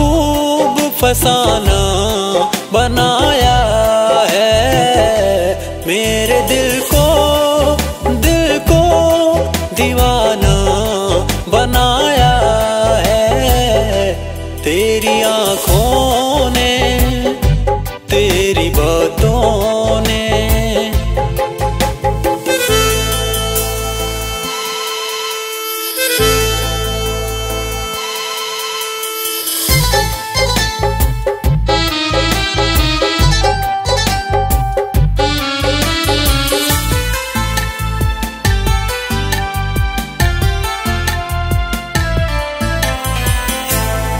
खूब फसाना बनाया है। मेरे दिल को दीवाना बनाया है। तेरी आँखों ने, तेरी बातों ने।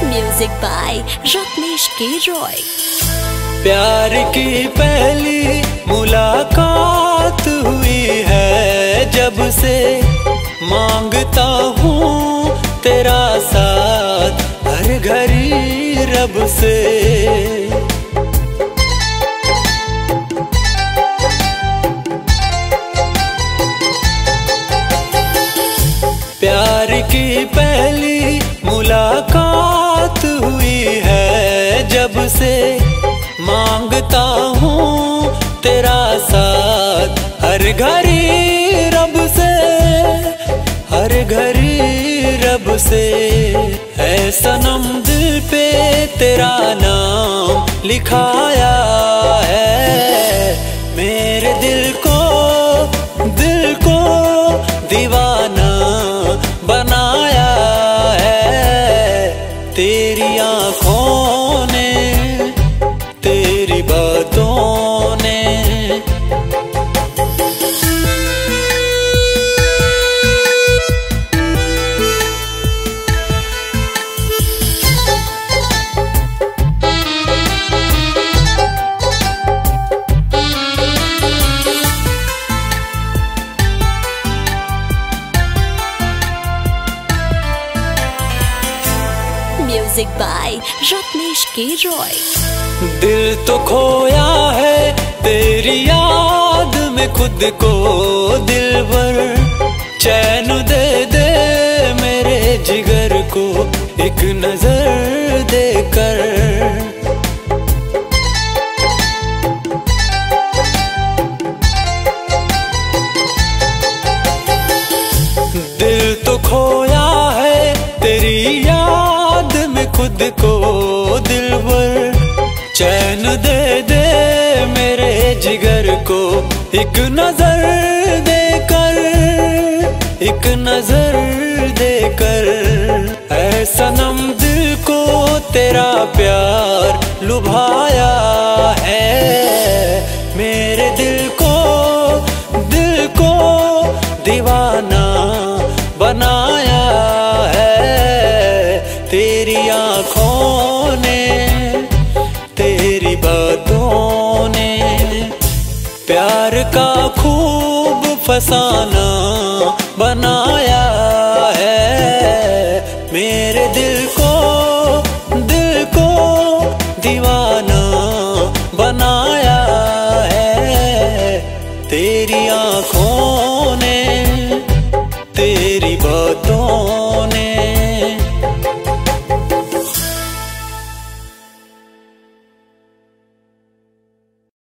म्यूजिक बाय रत्नेश के रॉय। प्यार की पहली मुलाकात हुई है जब से, मांगता हूँ तेरा साथ हर घड़ी रब से। प्यार की पहली मुलाकात हुई है जब से, मांगता हूँ तेरा साथ हर घड़ी रब से, हर घड़ी रब से। है सनम दिल पे तेरा नाम लिखाया है। मेरे दिल को दीवाना बनाया है। तेरी आँखों ने, तेरी बातों ने। म्यूजिक बाय रत्नेश के रॉय। दिल तो खोया है तेरी याद में खुद को, दिलबर चैन दे दे मेरे जिगर को एक नजर देकर। दिल तो खोया है तेरी याद में खुद को, दिलबर चैन दे दे मेरे जिगर को एक नजर देकर, एक नजर देकर। ऐ सनम दिल को तेरा प्यार लुभाया है। मेरे दिल को दीवाना बनाया है। तेरी आँखों ने, तेरी बातों ने। प्यार का खूब फसाना बनाया है। मेरे दिल को